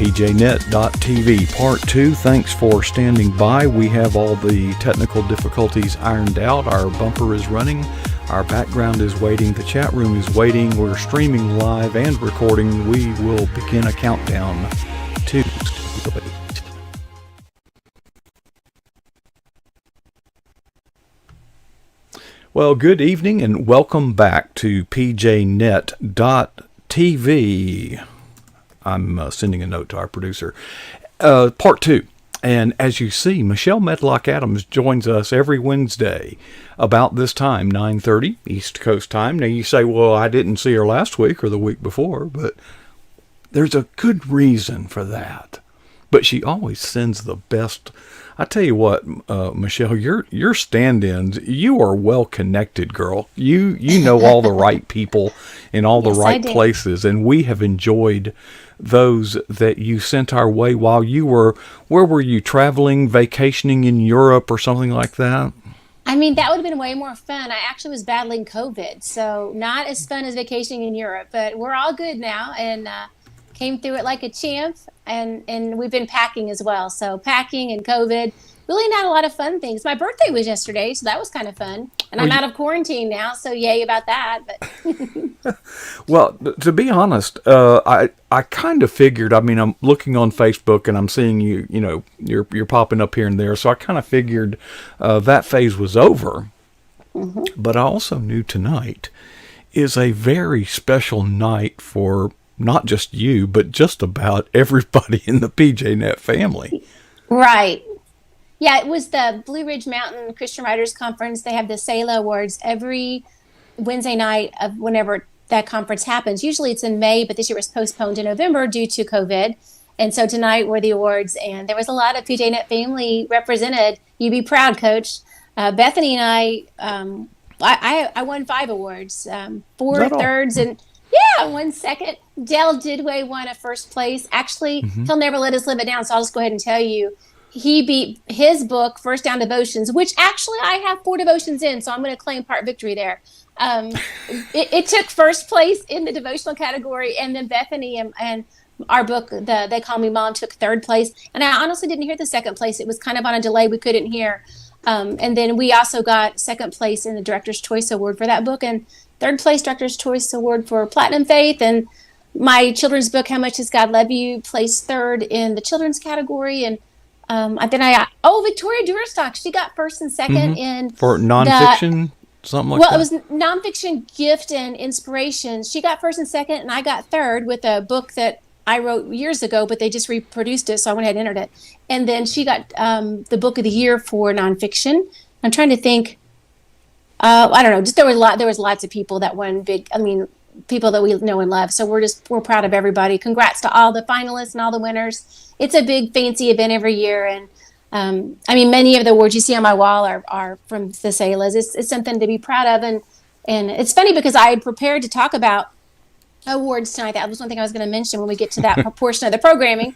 pjnet.tv Part 2. Thanks for standing by. We have all the technical difficulties ironed out. Our bumper is running. Our background is waiting. The chat room is waiting. We're streaming live and recording. We will begin a countdown to... Well, good evening and welcome back to pjnet.tv. I'm sending a note to our producer. Part 2. And as you see, Michelle Medlock Adams joins us every Wednesday about this time, 9:30 East Coast time. Now you say, well, I didn't see her last week or the week before, but there's a good reason for that. But she always sends the best. I tell you what, Michelle, your stand-ins, you are well connected, girl. You know all the right people in all the right places, and we have enjoyed those that you sent our way while you were, where were you, traveling, vacationing in Europe or something like that? I mean, that would have been way more fun. I actually was battling COVID, so not as fun as vacationing in Europe, but we're all good now and came through it like a champ, and we've been packing as well. So packing and COVID, really not a lot of fun things. My birthday was yesterday, so that was kind of fun. And I'm out of quarantine now, so yay about that. But well, to be honest, I kind of figured. I mean, I'm looking on Facebook and I'm seeing you. You know, you're popping up here and there. So I kind of figured that phase was over. Mm-hmm. But I also knew tonight is a very special night for not just you, but just about everybody in the PJNet family. Right. Yeah, it was the Blue Ridge Mountain Christian Writers Conference. They have the SELA Awards every Wednesday night of whenever that conference happens. Usually it's in May, but this year it was postponed to November due to COVID. And so tonight were the awards, and there was a lot of PJNet family represented. You be proud, Coach. Bethany and I won 5 awards, 4 thirds, and 1 second. Dale Didway won a first place. Actually, He'll never let us live it down, so I'll just go ahead and tell you. He beat his book, First Down Devotions, which actually I have 4 devotions in, so I'm going to claim part victory there. It took first place in the devotional category, and then Bethany and our book, They Call Me Mom, took 3rd place. And I honestly didn't hear the 2nd place. It was kind of on a delay. We couldn't hear. And then we also got 2nd place in the Director's Choice Award for that book, and 3rd place Director's Choice Award for Platinum Faith. And my children's book, How Much Does God Love You, placed 3rd in the children's category. And then Victoria Durstock, she got 1st and 2nd in for nonfiction, something like that. Well, it was nonfiction, gift, and inspiration. She got 1st and 2nd, and I got 3rd with a book that I wrote years ago, but they just reproduced it, so I went ahead and entered it. And then she got the book of the year for nonfiction. I'm trying to think. I don't know. Just there was lots of people that won big. I mean, people that we know and love. So we're proud of everybody. Congrats to all the finalists and all the winners. It's a big fancy event every year, and I mean, many of the awards you see on my wall are from the SELAs. It's something to be proud of, and it's funny because I had prepared to talk about awards tonight. That was one thing I was going to mention when we get to that portion of the programming,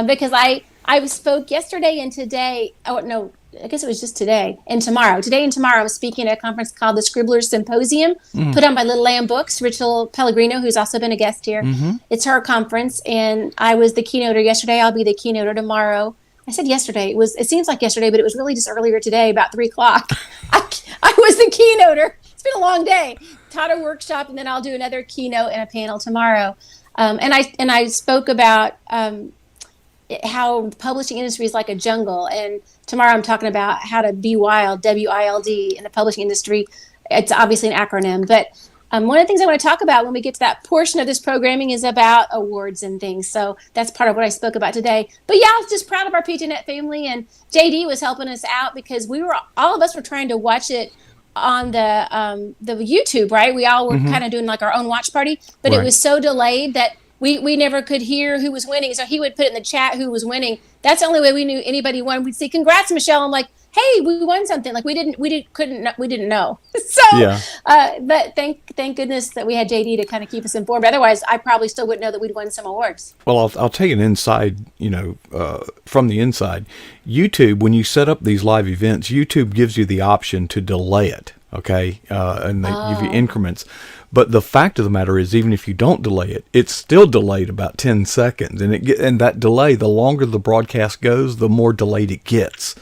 because I spoke yesterday and today. Oh no, I guess it was just today and tomorrow. Today and tomorrow, I'm speaking at a conference called the Scribblers Symposium, put on by Little Lamb Books. Rachel Pellegrino, who's also been a guest here. It's her conference, and I was the keynoter yesterday. I'll be the keynoter tomorrow. I said yesterday. It seems like yesterday, but it was really just earlier today, about 3 o'clock. I was the keynoter. It's been a long day. Taught a workshop, and then I'll do another keynote and a panel tomorrow. And I spoke about how the publishing industry is like a jungle, and tomorrow I'm talking about how to be wild, W-I-L-D, in the publishing industry. It's obviously an acronym, but one of the things I want to talk about when we get to that portion of this programming is about awards and things. So that's part of what I spoke about today. But yeah, I was just proud of our PJNet family, and JD was helping us out because all of us were trying to watch it on the YouTube, right? We all were kind of doing like our own watch party, but It was so delayed that we never could hear who was winning. So he would put in the chat who was winning. That's the only way we knew anybody won. We'd say, "Congrats, Michelle." I'm like, "Hey, we won something." Like we didn't know. So, but thank goodness that we had JD to kind of keep us informed. Otherwise, I probably still wouldn't know that we'd won some awards. Well, I'll tell you an inside, from the inside. YouTube, when you set up these live events, YouTube gives you the option to delay it. Okay, and they give you increments. But the fact of the matter is, even if you don't delay it, it's still delayed about 10 seconds. And that delay, the longer the broadcast goes, the more delayed it gets.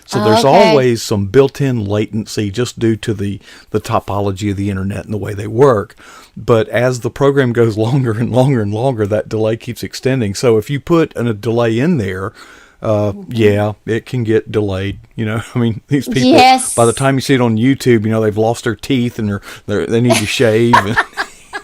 So there's always some built-in latency just due to the topology of the internet and the way they work. But as the program goes longer and longer and longer, that delay keeps extending. So if you put a delay in there, it can get delayed. I mean, these people, by the time you see it on YouTube, they've lost their teeth and they need to shave. And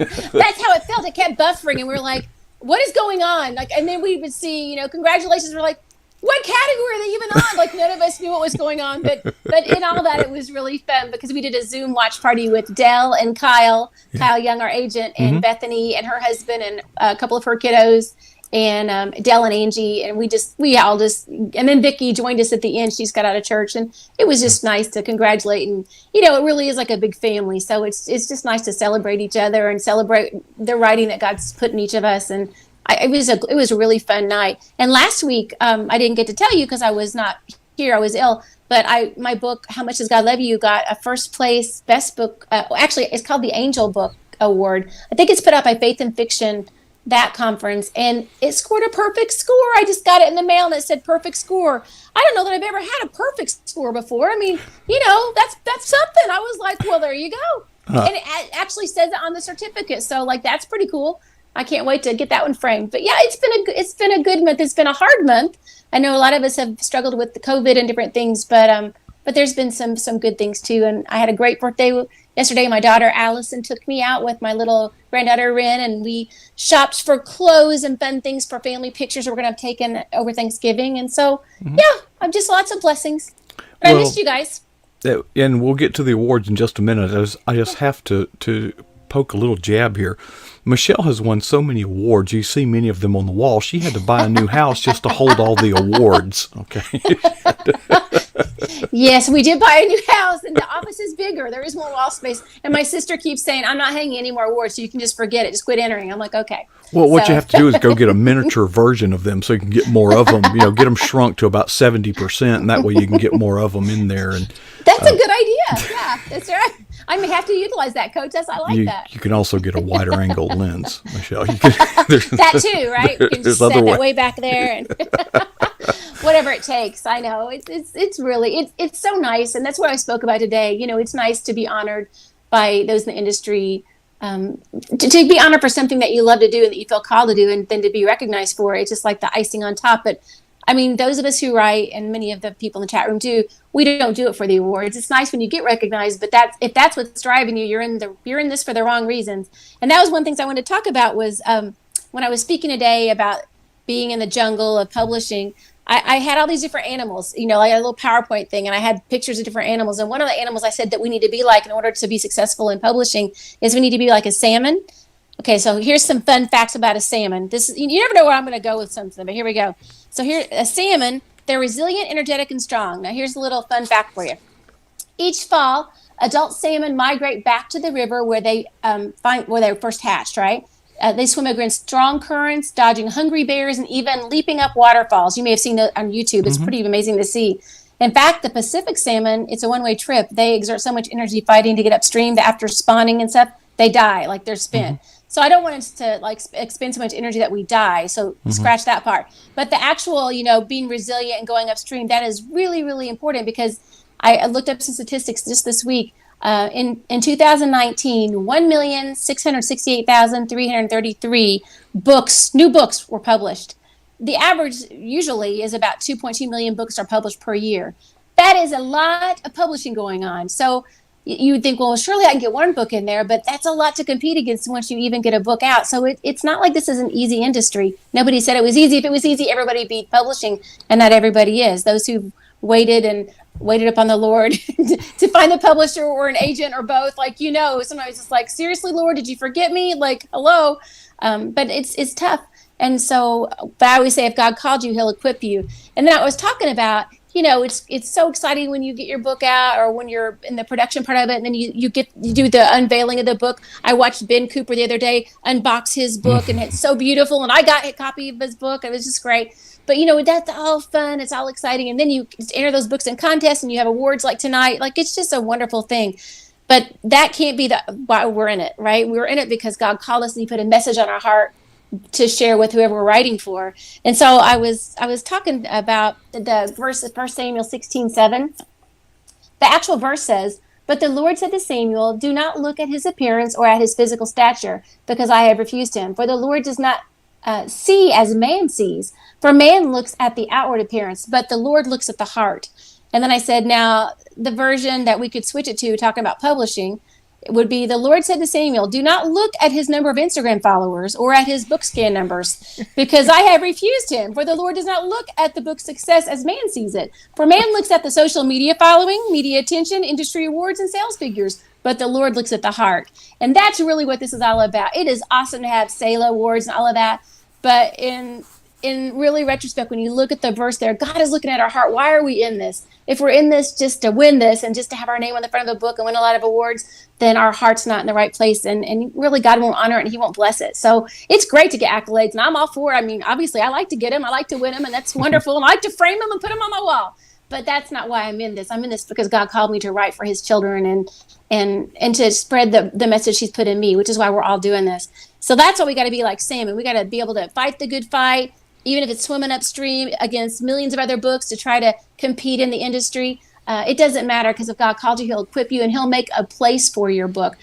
that's how it felt. It kept buffering, and we were like, "What is going on?" And then we would see, congratulations. We're like, "What category are they even on?" Like, none of us knew what was going on. But in all that, it was really fun because we did a Zoom watch party with Dell and Kyle Young, our agent, and Bethany and her husband and a couple of her kiddos. And Dell and Angie, and we all just, and then Vicki joined us at the end. She's got out of church, and it was just nice to congratulate. And it really is like a big family. So it's just nice to celebrate each other and celebrate the writing that God's put in each of us. And it was a really fun night. And last week, I didn't get to tell you because I was not here. I was ill. But my book, How Much Does God Love You, got a first place best book. Actually, it's called the Angel Book Award. I think it's put out by Faith and Fiction, that conference, and it scored a perfect score. I just got it in the mail and it said perfect score. I don't know that I've ever had a perfect score before. I mean, that's something. I was like, well, there you go. And it actually says it on the certificate. So that's pretty cool. I can't wait to get that one framed. But yeah, it's been a good month. It's been a hard month. I know a lot of us have struggled with the COVID and different things, but there's been some good things too. And I had a great birthday yesterday. My daughter Allison took me out with my little granddaughter Ren, and we shopped for clothes and fun things for family pictures we're going to have taken over Thanksgiving. And so, I'm just lots of blessings. But I missed you guys. And we'll get to the awards in just a minute. I just have to poke a little jab here. Michelle has won so many awards. You see many of them on the wall. She had to buy a new house just to hold all the awards. Okay. Yes, we did buy a new house, and the office is bigger. There is more wall space. And my sister keeps saying, "I'm not hanging any more awards, so you can just forget it. Just quit entering." I'm like, okay. Well, what you have to do is go get a miniature version of them so you can get more of them. Get them shrunk to about 70%, and that way you can get more of them in there. And that's a good idea. Yeah, that's right. I may have to utilize that, Coach. I like that. You can also get a wider angle lens, Michelle. That too, right? You can just set that way back there and whatever it takes. I know it's really it's so nice, and that's what I spoke about today. It's nice to be honored by those in the industry, to be honored for something that you love to do and that you feel called to do, and then to be recognized for it. It's just like the icing on top. But I mean, those of us who write, and many of the people in the chat room do, we don't do it for the awards. It's nice when you get recognized, but if that's what's driving you, you're in this for the wrong reasons. And that was one of the things I wanted to talk about was when I was speaking today about being in the jungle of publishing. I had all these different animals, like a little PowerPoint thing, and I had pictures of different animals. And one of the animals I said that we need to be like in order to be successful in publishing is we need to be like a salmon. Okay, so here's some fun facts about a salmon. You never know where I'm going to go with something, but here we go. So here, a salmon, they're resilient, energetic, and strong. Now here's a little fun fact for you. Each fall, adult salmon migrate back to the river where they where they were first hatched, right? They swim against strong currents, dodging hungry bears, and even leaping up waterfalls. You may have seen that on YouTube. It's pretty amazing to see. In fact, the Pacific salmon, it's a one-way trip. They exert so much energy fighting to get upstream that after spawning and stuff, they die, like they're spent. So I don't want us to expend so much energy that we die. So scratch that part. But the actual, being resilient and going upstream, that is really, really important because I looked up some statistics just this week. In 2019, 1,668,333 new books were published. The average usually is about 2.2 million books are published per year. That is a lot of publishing going on. So you would think, well, surely I can get one book in there, but that's a lot to compete against once you even get a book out. So it's not like this is an easy industry. Nobody said it was easy. If it was easy, everybody would be publishing, and not everybody is. Those who waited upon the Lord to find a publisher or an agent or both, sometimes it's like, seriously, Lord, did you forget me? Like, hello. But it's tough. And so, but I always say, if God called you, he'll equip you. And then I was talking about, it's so exciting when you get your book out or when you're in the production part of it, and then you do the unveiling of the book. I watched Ben Cooper the other day unbox his book, and it's so beautiful. And I got a copy of his book. It was just great. But, that's all fun. It's all exciting. And then you enter those books in contests and you have awards like tonight. Like, it's just a wonderful thing. But that can't be why we're in it, right? We're in it because God called us and he put a message on our heart to share with whoever we're writing for. And so I was talking about the verse, 1 Samuel 16:7. The actual verse says, "But the Lord said to Samuel, do not look at his appearance or at his physical stature, because I have refused him. For the Lord does not see as man sees. For man looks at the outward appearance, but the Lord looks at the heart." And then I said, now the version that we could switch it to, talking about publishing, would be, "The Lord said to Samuel, do not look at his number of Instagram followers or at his book scan numbers, because I have refused him. For the Lord does not look at the book's success as man sees it. For man looks at the social media following, media attention, industry awards, and sales figures, but the Lord looks at the heart." And that's really what this is all about. It is awesome to have Selah awards and all of that, but in really retrospect, when you look at the verse there, God is looking at our heart. Why are we in this? If we're in this just to win this and just to have our name on the front of the book and win a lot of awards, then our heart's not in the right place, and really God won't honor it and he won't bless it. So it's great to get accolades, and I'm all for it. I mean, obviously I like to get them, I like to win them, and that's wonderful, and I like to frame them and put them on my wall. But that's not why I'm in this. I'm in this because God called me to write for his children and to spread the message he's put in me, which is why we're all doing this. So that's why we got to be like salmon. We got to be able to fight the good fight, even if it's swimming upstream against millions of other books to try to compete in the industry. It doesn't matter, because if God called you, he'll equip you and he'll make a place for your book.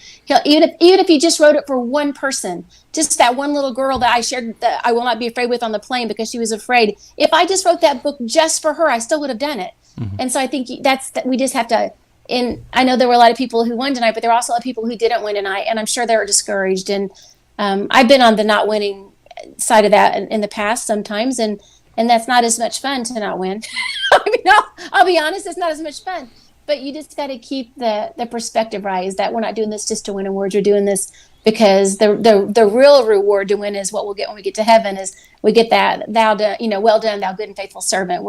Even if you just wrote it for one person, just that one little girl that I shared that I Will Not Be Afraid with on the plane because she was afraid. If I just wrote that book just for her, I still would have done it. Mm-hmm. And so I think we just have to. And I know there were a lot of people who won tonight, but there were also a lot of people who didn't win tonight, and I'm sure they were discouraged. And I've been on the not winning side of that in the past sometimes, and that's not as much fun to not win. I mean, I'll be honest, it's not as much fun, but you just got to keep the perspective right, is that we're not doing this just to win awards. We're doing this because the real reward to win is what we'll get when we get to heaven, is we get that well done, thou good and faithful servant.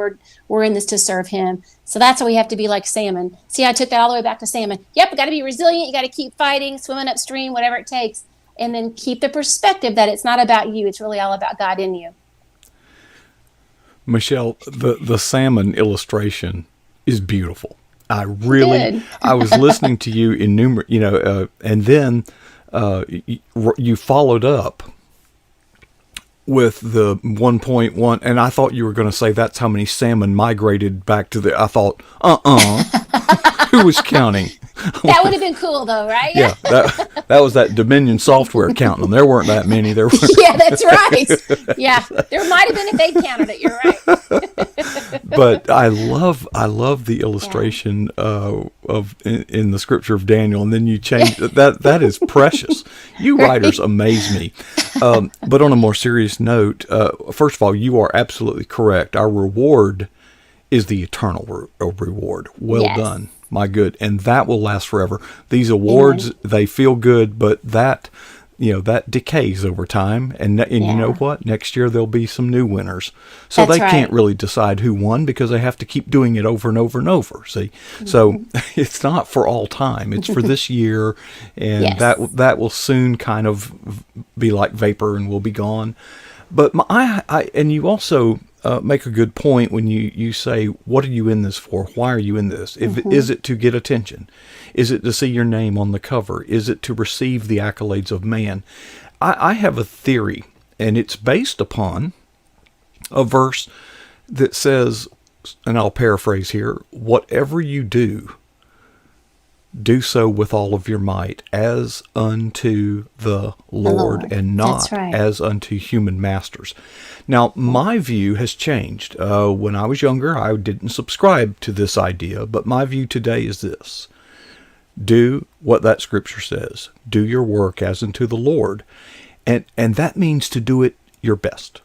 We're in this to serve him. So that's why we have to be like salmon. See, I took that all the way back to salmon. Yep, you got to be resilient. You got to keep fighting, swimming upstream, whatever it takes. And then keep the perspective that it's not about you. It's really all about God in you. Michelle, the salmon illustration is beautiful. I was listening to you and then you followed up with the 1.1, and I thought you were going to say that's how many salmon migrated back to I thought, who was counting? That would have been cool, though, right? Yeah, that was that Dominion software counting them. There weren't that many. There were. Yeah, that's right. Yeah, there might have been if they counted it. You're right. But I love the illustration in the scripture of Daniel, and then you change that. That is precious. You writers amaze me. But on a more serious note, first of all, you are absolutely correct. Our reward is the eternal reward. Well done. My good, and that will last forever. These awards, they feel good, but that decays over time. And you know what? Next year there'll be some new winners. So they can't really decide who won, because they have to keep doing it over and over and over. See, so it's not for all time. It's for this year, and that will soon kind of be like vapor and will be gone. But and you also make a good point when you say, what are you in this for? Why are you in this? Is it to get attention? Is it to see your name on the cover? Is it to receive the accolades of man? I have a theory, and it's based upon a verse that says, and I'll paraphrase here, whatever you do so with all of your might, as unto the Lord, and not as unto human masters. Now, my view has changed. When I was younger, I didn't subscribe to this idea, but my view today is this. Do what that scripture says. Do your work as unto the Lord. And that means to do it your best.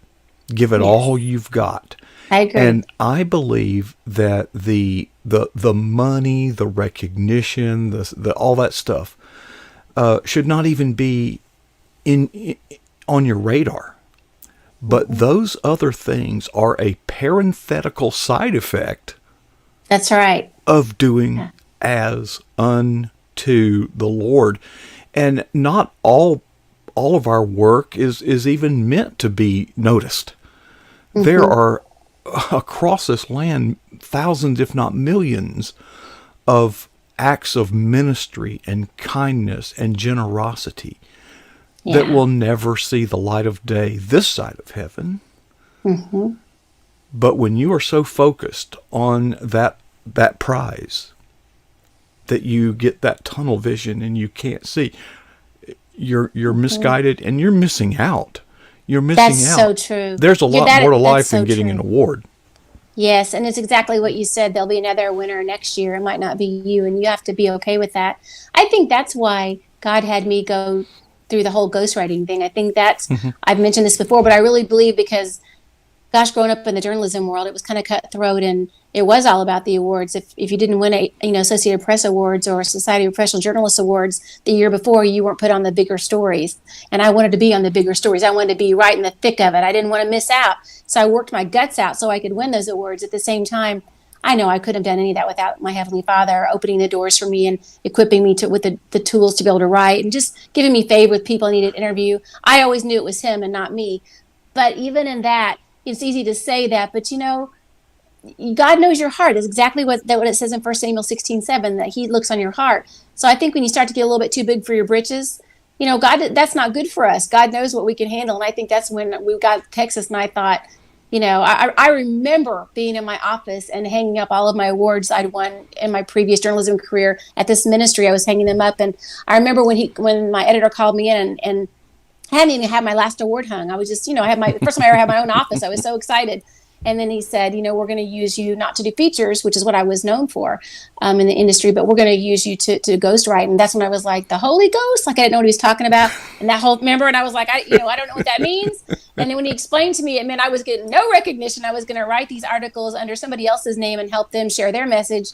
Give it all you've got. I agree. And I believe that the money, the recognition, the all that stuff should not even be on your radar. But those other things are a parenthetical side effect. That's right. Of doing as unto the Lord. And not all of our work is even meant to be noticed. There are, across this land, thousands, if not millions, of acts of ministry and kindness and generosity that will never see the light of day this side of heaven. Mm-hmm. But when you are so focused on that prize that you get that tunnel vision and you can't see, you're misguided and you're missing out. You're missing out. That's so true. There's a lot more to life than getting true. an award. Yes, and it's exactly what you said. There'll be another winner next year. It might not be you, and you have to be okay with that. I think that's why God had me go through the whole ghostwriting thing. I think that's, I've mentioned this before, but I really believe because, gosh, growing up in the journalism world, it was kind of cutthroat, and it was all about the awards. If you didn't win Associated Press Awards or Society of Professional Journalists Awards the year before, you weren't put on the bigger stories. And I wanted to be on the bigger stories. I wanted to be right in the thick of it. I didn't want to miss out. So I worked my guts out so I could win those awards. At the same time, I know I couldn't have done any of that without my Heavenly Father opening the doors for me and equipping me with the tools to be able to write and just giving me favor with people I needed to interview. I always knew it was Him and not me. But even in that, it's easy to say that, but God knows your heart. Is exactly what it says in 1 Samuel 16:7, that He looks on your heart. So I think when you start to get a little bit too big for your britches, God, that's not good for us. God knows what we can handle. And I think that's when we got Texas, and I thought, I remember being in my office and hanging up all of my awards I'd won in my previous journalism career at this ministry. I was hanging them up. And I remember when my editor called me in and I hadn't even had my last award hung. I was just, I had first time I ever had my own office. I was so excited. And then he said, we're going to use you not to do features, which is what I was known for in the industry, but we're going to use you to ghostwrite. And that's when I was like, the Holy Ghost? Like, I didn't know what he was talking about. And that whole, remember? And I was like, I don't know what that means. And then when he explained to me, it meant I was getting no recognition. I was going to write these articles under somebody else's name and help them share their message.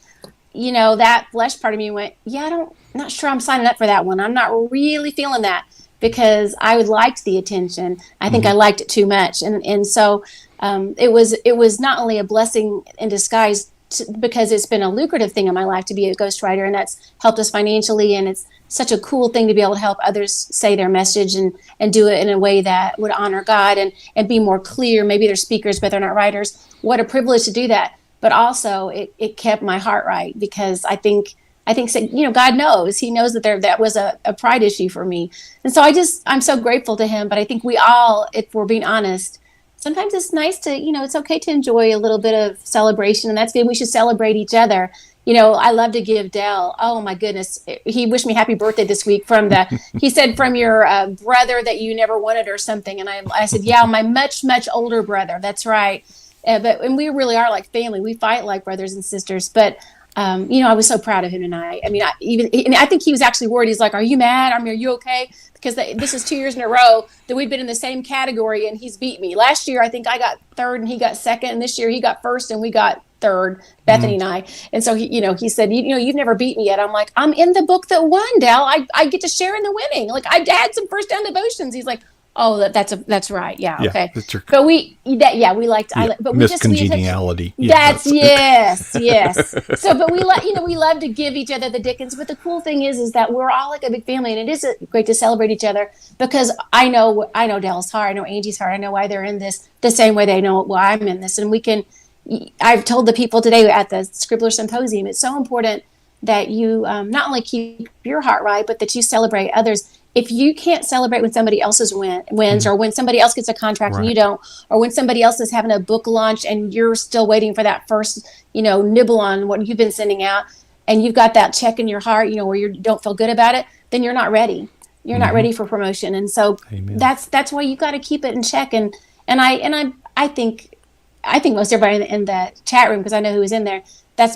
That flesh part of me went, not sure I'm signing up for that one. I'm not really feeling that, because I liked the attention. I think I liked it too much. And so it was not only a blessing in disguise because it's been a lucrative thing in my life to be a ghostwriter, and that's helped us financially. And it's such a cool thing to be able to help others say their message and do it in a way that would honor God and be more clear. Maybe they're speakers, but they're not writers. What a privilege to do that. But also it kept my heart right, because I think God knows. He knows that was a pride issue for me. And so I'm so grateful to Him. But I think we all, if we're being honest, sometimes it's nice to, it's okay to enjoy a little bit of celebration, and that's good. We should celebrate each other. I love to give Dell, oh my goodness, he wished me happy birthday this week he said from your brother that you never wanted or something. And I said, yeah, my much, much older brother. That's right. And we really are like family. We fight like brothers and sisters. But I was so proud of him tonight. I mean, I think he was actually worried. He's like, "Are you mad? Are you okay?" Because this is 2 years in a row that we've been in the same category, and he's beat me. Last year, I think I got third and he got second, and this year he got first and we got third, Bethany and I. And so he said, "You've never beat me yet." I'm like, "I'm in the book that won, Dal. I get to share in the winning. Like, I had some first down devotions." He's like, "Oh, that's right. Yeah, okay." That's your, but we liked. But we miscongeniality. That's yes. So, but we love to give each other the Dickens. But the cool thing is that we're all like a big family, and it is great to celebrate each other, because I know Dell's heart, I know Angie's heart, I know why they're in this the same way they know why I'm in this, and we can. I've told the people today at the Scribbler Symposium, it's so important that you not only keep your heart right, but that you celebrate others. If you can't celebrate when somebody else's wins, or when somebody else gets a contract and you don't, or when somebody else is having a book launch and you're still waiting for that first, nibble on what you've been sending out, and you've got that check in your heart, where you don't feel good about it, then you're not ready. You're not ready for promotion. And so that's why you got to keep it in check. And I think most everybody in the chat room, because I know who was in there,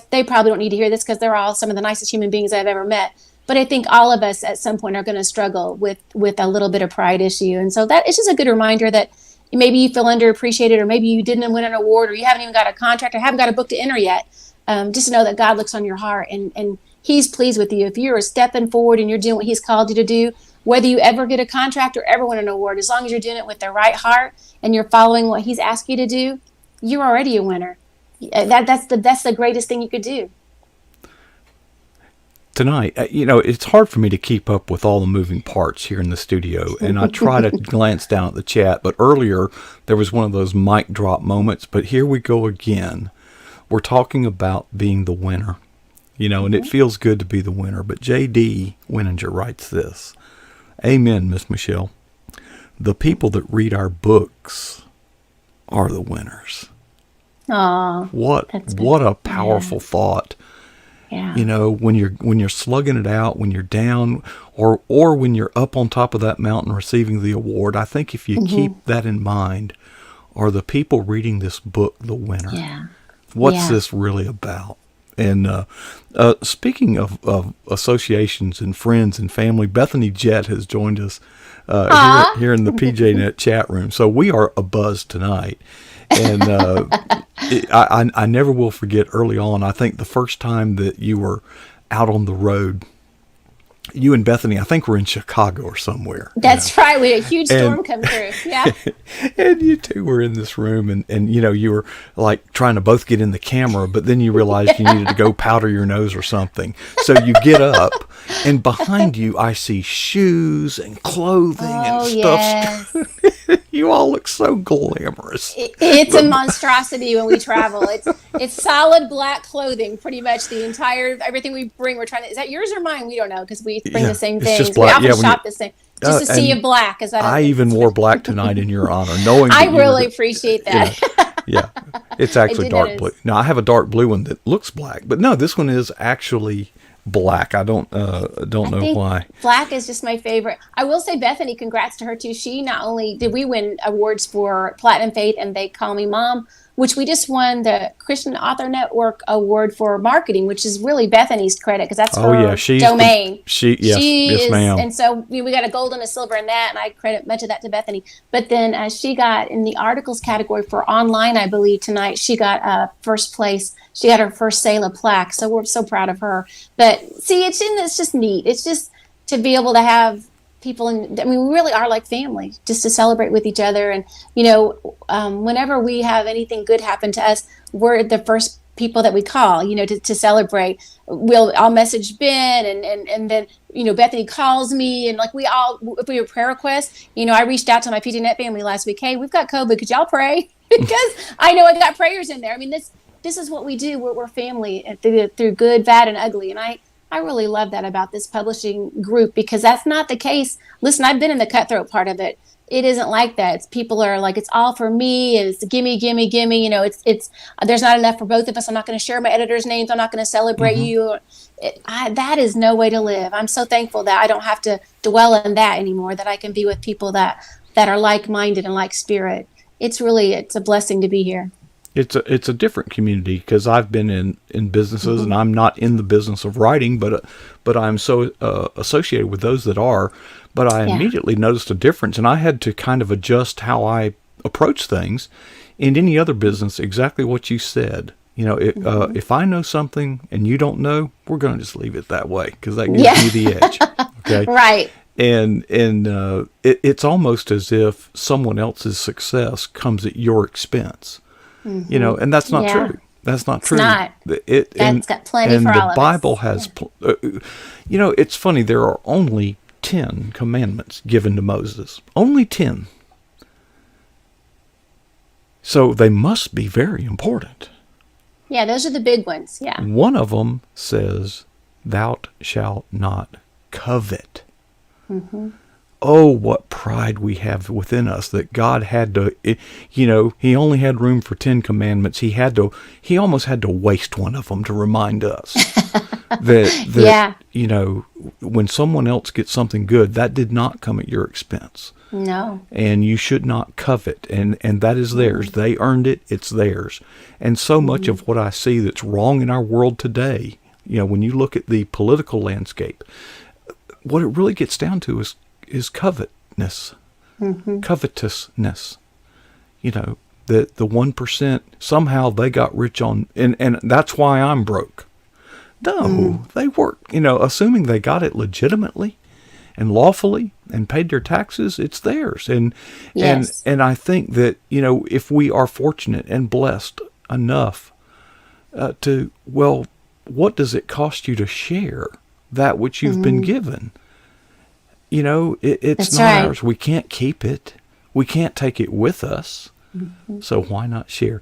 they probably don't need to hear this, because they're all some of the nicest human beings I've ever met. But I think all of us at some point are going to struggle with a little bit of pride issue. And so that it's just a good reminder that maybe you feel underappreciated, or maybe you didn't win an award, or you haven't even got a contract, or haven't got a book to enter yet. Just to know that God looks on your heart and He's pleased with you. If you're stepping forward and you're doing what He's called you to do, whether you ever get a contract or ever win an award, as long as you're doing it with the right heart and you're following what He's asked you to do, you're already a winner. That's the greatest thing you could do. Tonight, it's hard for me to keep up with all the moving parts here in the studio, and I try to glance down at the chat, but earlier there was one of those mic drop moments, but here we go again. We're talking about being the winner. and it feels good to be the winner. But J.D. Winninger writes this. Amen, Miss Michelle. The people that read our books are the winners. Aw, What a powerful thought. Yeah. When you're slugging it out, when you're down, or when you're up on top of that mountain receiving the award, I think if you keep that in mind, are the people reading this book the winner? Yeah. What's this really about? And speaking of associations and friends and family, Bethany Jett has joined us here in the PJNet chat room. So we are abuzz tonight. And I never will forget early on, I think the first time that you were out on the road, you and Bethany, I think we're in Chicago or somewhere. That's right. We had a huge storm come through. Yeah. And you two were in this room and you were like trying to both get in the camera, but then you realized you needed to go powder your nose or something. So you get up and behind you, I see shoes and clothing and stuff. Yes. You all look so glamorous. It's a monstrosity when we travel. It's solid black clothing, pretty much everything we bring. We're trying to, is that yours or mine? We don't know because we bring the same things. Just black. We often shop the same. Just a sea of black. Is that? I even wore black tonight in your honor, knowing I really appreciate that. Yeah. It's actually dark blue. Now I have a dark blue one that looks black, but no, this one is actually black. I don't know why. Black is just my favorite. I will say, Bethany, congrats to her too. She not only did we win awards for Platinum Faith and They Call Me Mom, which we just won the Christian Author Network Award for marketing, which is really Bethany's credit because that's her domain. Yes, ma'am. And so we got a gold and a silver in that, and I credit much of that to Bethany. But then she got in the articles category for online, I believe tonight. She got first place. She got her first sale of plaque, so we're so proud of her. But see, it's just neat. It's just to be able to have people, we really are like family, just to celebrate with each other. And whenever we have anything good happen to us, we're the first people that we call, to celebrate. I'll message Ben, and then Bethany calls me, and like if we have prayer requests, I reached out to my PJNet family last week. Hey, we've got COVID. Could y'all pray? Because I know I got prayers in there. I mean, this is what we do. We're family through good, bad, and ugly. And I really love that about this publishing group, because that's not the case. Listen, I've been in the cutthroat part of it. It isn't like that. People are like, it's all for me, and it's gimme, gimme, gimme. It's there's not enough for both of us. I'm not going to share my editors' names. I'm not going to celebrate you. That is no way to live. I'm so thankful that I don't have to dwell in that anymore, that I can be with people that are like-minded and like spirit. It's a blessing to be here. It's a different community, because I've been in businesses, and I'm not in the business of writing, but I'm so associated with those that are. But I immediately noticed a difference, and I had to kind of adjust how I approach things. In any other business, exactly what you said. If I know something and you don't know, we're going to just leave it that way, because that gives me the edge. Okay, right. And it's almost as if someone else's success comes at your expense. And that's not true. That's not true. It's not. That's got plenty for all of us. And the Bible has, it's funny, there are only 10 commandments given to Moses. Only 10. So they must be very important. Yeah, those are the big ones. Yeah. One of them says, "Thou shalt not covet." Oh, what pride we have within us that God had to, He only had room for 10 commandments. He almost had to waste one of them to remind us that when someone else gets something good, that did not come at your expense. No. And you should not covet, and that is theirs. They earned it. It's theirs. And so much of what I see that's wrong in our world today, when you look at the political landscape, what it really gets down to is covetousness. Covetousness. The 1%, somehow they got rich on, and that's why I'm broke. No, they work, assuming they got it legitimately and lawfully and paid their taxes, it's theirs. And I think that, if we are fortunate and blessed enough what does it cost you to share that which you've been given? It's That's not right. ours. We can't keep it. We can't take it with us. So why not share?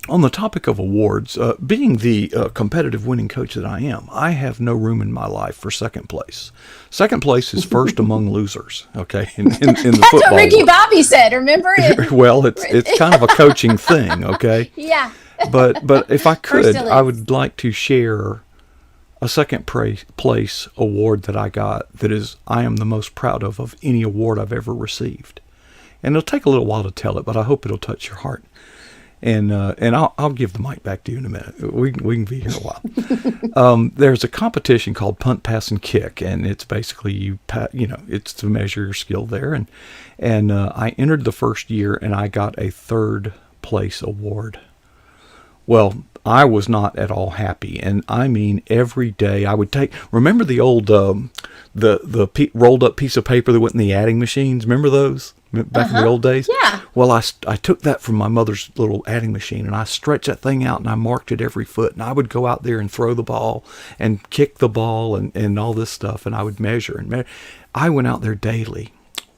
On the topic of awards, being the competitive winning coach that I am, I have no room in my life for second place. Second place is first among losers. Okay, in the That's football what Ricky world. Bobby said. Remember it? Well, it's kind of a coaching thing. Okay, Yeah. but if I First could, still I is. would like to share a second place award that I got that is I am the most proud of any award I've ever received. And it'll take a little while to tell it, but I hope it'll touch your heart. And I'll give the mic back to you in a minute. We can be here a while. There's a competition called Punt, Pass, and Kick, and it's basically it's to measure your skill there. And I entered the first year, and I got a third place award. Well, I was not at all happy, and I mean every day I would take. Remember the old rolled up piece of paper that went in the adding machines? Remember those back in the old days? Yeah. Well, I took that from my mother's little adding machine, and I stretched that thing out, and I marked it every foot, and I would go out there and throw the ball and kick the ball and all this stuff, and I would measure and measure. I went out there daily.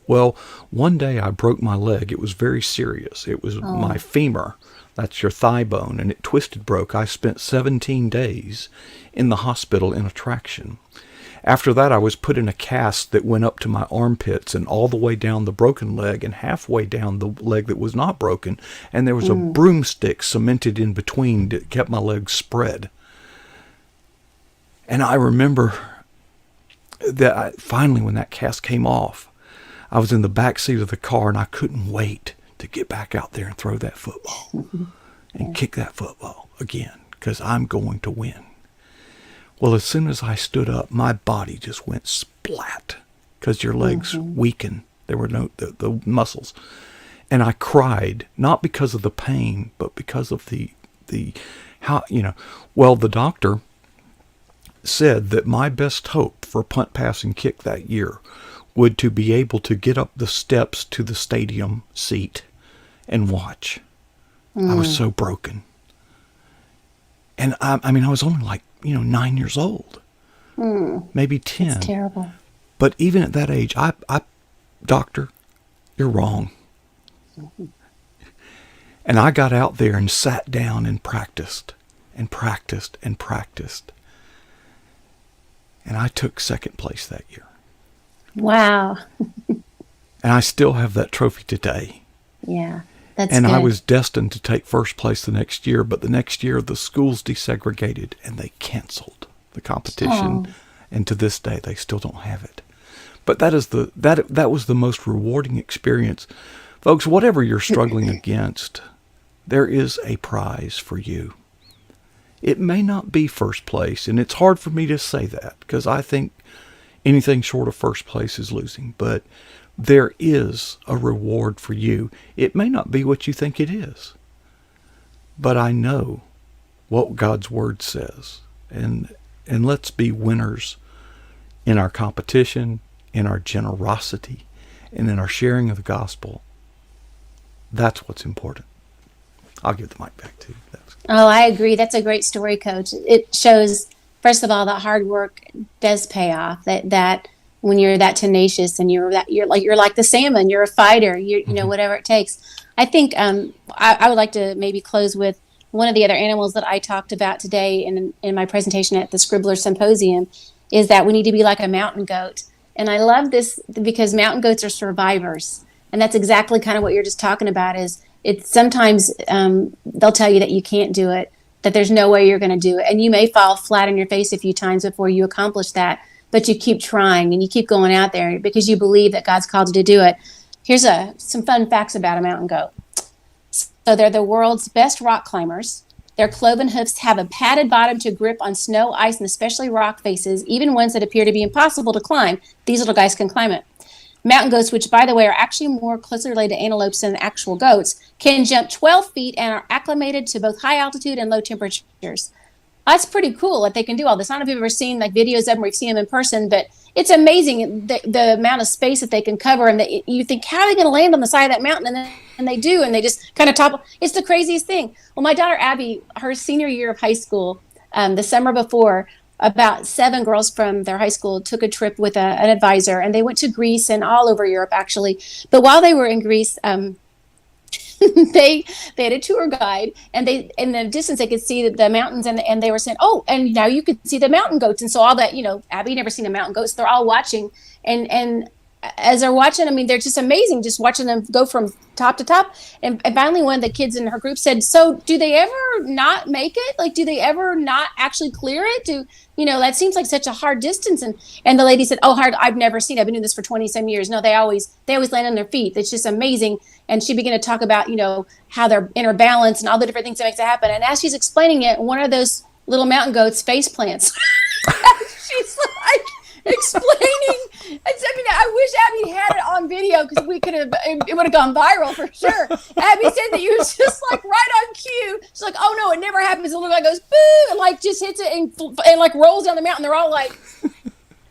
Well, one day I broke my leg. It was very serious. It was my femur. That's your thigh bone, and it twisted broke. I spent 17 days in the hospital in a traction. After that, I was put in a cast that went up to my armpits and all the way down the broken leg and halfway down the leg that was not broken. And there was a broomstick cemented in between that kept my legs spread. And I remember that finally, when that cast came off, I was in the back seat of the car and I couldn't wait to get back out there and throw that football and kick that football again, because I'm going to win. Well, as soon as I stood up, my body just went splat because your legs weaken. There were no the muscles. And I cried, not because of the pain, but because of the how, well, the doctor said that my best hope for punt, pass, and kick that year would to be able to get up the steps to the stadium seat and watch. I was so broken. And I mean, I was only like, 9 years old, maybe 10. It's terrible. But even at that age, I doctor, you're wrong. And I got out there and sat down and practiced and practiced and practiced. And I took second place that year. Wow. And I still have that trophy today. Yeah. That's And good. I was destined to take first place the next year, but the next year the schools desegregated and they canceled the competition. And to this day they still don't have it. But that was the most rewarding experience. Folks, whatever you're struggling against, there is a prize for you. It may not be first place, and it's hard for me to say that because I think anything short of first place is losing, but there is a reward for you. It may not be what you think it is, but I know what God's word says. And let's be winners in our competition, in our generosity, and in our sharing of the gospel. That's what's important. I'll give the mic back to you. Oh, I agree. That's a great story, Coach. It shows, first of all, that hard work does pay off. That when you're that tenacious and you're like the salmon, you're a fighter. You know, whatever it takes. I think I would like to maybe close with one of the other animals that I talked about today in my presentation at the Scribbler Symposium is that we need to be like a mountain goat. And I love this because mountain goats are survivors. And that's exactly kind of what you're just talking about is it's sometimes they'll tell you that you can't do it, that there's no way you're going to do it. And you may fall flat on your face a few times before you accomplish that, but you keep trying and you keep going out there because you believe that God's called you to do it. Here's some fun facts about a mountain goat. So they're the world's best rock climbers. Their cloven hoofs have a padded bottom to grip on snow, ice, and especially rock faces, even ones that appear to be impossible to climb. These little guys can climb it. Mountain goats, which, by the way, are actually more closely related to antelopes than actual goats, can jump 12 feet and are acclimated to both high altitude and low temperatures. That's pretty cool that they can do all this. I don't know if you've ever seen like videos of them or you've seen them in person, but it's amazing the amount of space that they can cover. And you think, how are they going to land on the side of that mountain? And they do, and they just kind of topple. It's the craziest thing. Well, my daughter Abby, her senior year of high school, the summer before, about 7 girls from their high school took a trip with an advisor, and they went to Greece and all over Europe, actually. But while they were in Greece, they they had a tour guide, and they in the distance they could see the mountains, and they were saying, oh, and now you could see the mountain goats. And so all that, Abby never seen a mountain goat, so they're all watching, and as they're watching, I mean, they're just amazing, just watching them go from top to top. And finally, one of the kids in her group said, so do they ever not make it? Like, do they ever not actually clear it? That seems like such a hard distance. And the lady said, oh, hard, I've never seen it. I've been doing this for 20 some years. No, they always land on their feet. It's just amazing. And she began to talk about, how they're inner balance and all the different things that makes it happen. And as she's explaining it, one of those little mountain goats face plants. She's like explaining. I wish Abby had it on video, because it would have gone viral for sure. Abby said that you was just like right on cue. She's like, oh no, it never happens. The little guy goes boo, and like just hits it and like rolls down the mountain. They're all like,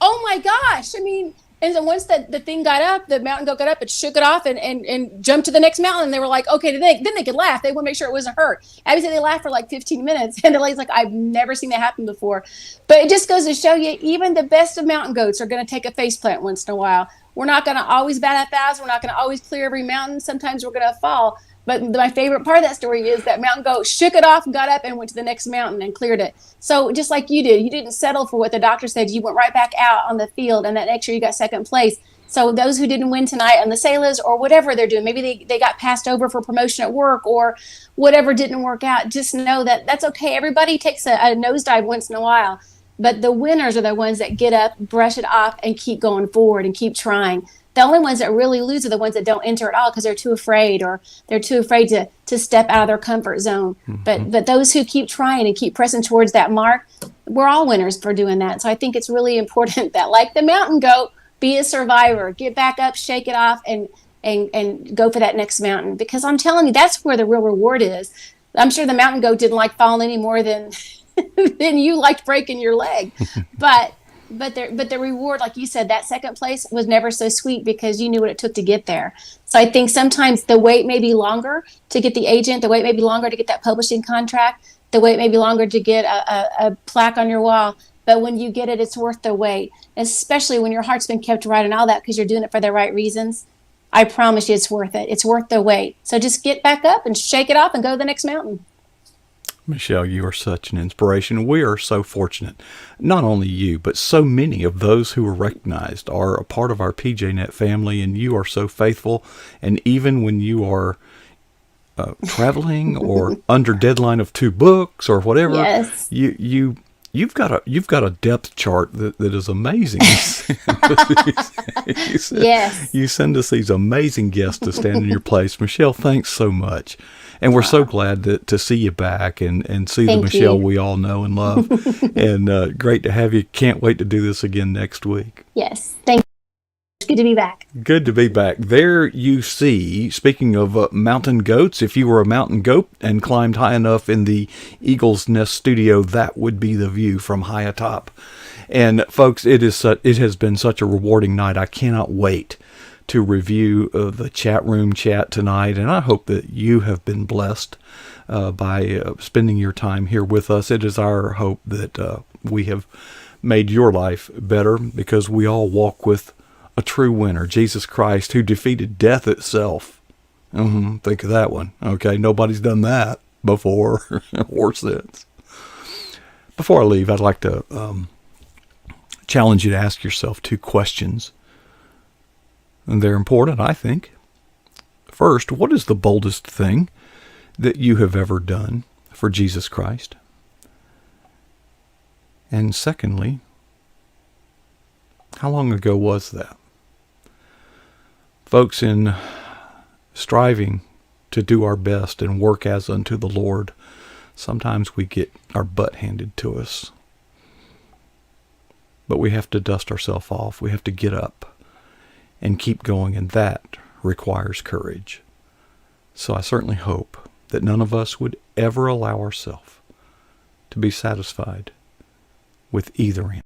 oh my gosh. I mean, and then once the thing got up, the mountain goat got up, it shook it off and jumped to the next mountain. And they were like, okay, then they could laugh. They want to make sure it wasn't hurt. Abby said they laughed for like 15 minutes. And the lady's like, I've never seen that happen before. But it just goes to show you, even the best of mountain goats are going to take a face plant once in a while. We're not going to always bat 1,000. We're not going to always clear every mountain. Sometimes we're going to fall. But my favorite part of that story is that mountain goat shook it off, got up, and went to the next mountain and cleared it. So just like you did, you didn't settle for what the doctor said. You went right back out on the field, and that next year you got second place. So those who didn't win tonight on the Sailors or whatever they're doing, maybe they got passed over for promotion at work or whatever didn't work out, just know that that's okay. Everybody takes a nosedive once in a while. But the winners are the ones that get up, brush it off, and keep going forward and keep trying. The only ones that really lose are the ones that don't enter at all because they're too afraid, or they're too afraid to step out of their comfort zone. Mm-hmm. But those who keep trying and keep pressing towards that mark, we're all winners for doing that. So I think it's really important that, like the mountain goat, be a survivor, get back up, shake it off, and go for that next mountain. Because I'm telling you, that's where the real reward is. I'm sure the mountain goat didn't like falling any more than than you liked breaking your leg. But the reward, like you said, that second place was never so sweet because you knew what it took to get there. So I think sometimes the wait may be longer to get the agent, the wait may be longer to get that publishing contract, the wait may be longer to get a plaque on your wall. But when you get it, it's worth the wait, especially when your heart's been kept right and all that because you're doing it for the right reasons. I promise you it's worth it. It's worth the wait. So just get back up and shake it off and go to the next mountain. Michelle, you are such an inspiration. We are so fortunate. Not only you, but so many of those who are recognized are a part of our PJNet family, and you are so faithful. And even when you are traveling or under deadline of 2 books or whatever, yes. You've got a depth chart that is amazing. Yes. You send us these amazing guests to stand in your place. Michelle, thanks so much. And we're so glad to see you back and see the Michelle we all know and love. And great to have you. Can't wait to do this again next week. Yes. Thank you. It's good to be back. Good to be back. There you see, speaking of mountain goats, if you were a mountain goat and climbed high enough in the Eagle's Nest studio, that would be the view from high atop. And folks, it has been such a rewarding night. I cannot wait to review the chat room chat tonight, and I hope that you have been blessed by spending your time here with us. It is our hope that we have made your life better, because we all walk with a true winner, Jesus Christ, who defeated death itself. Think of that one. Okay, nobody's done that before or since. Before I leave, I'd like to challenge you to ask yourself 2 questions. And they're important, I think. First, what is the boldest thing that you have ever done for Jesus Christ? And secondly, how long ago was that? Folks, in striving to do our best and work as unto the Lord, sometimes we get our butt handed to us. But we have to dust ourselves off. We have to get up and keep going, and that requires courage. So I certainly hope that none of us would ever allow ourselves to be satisfied with either end.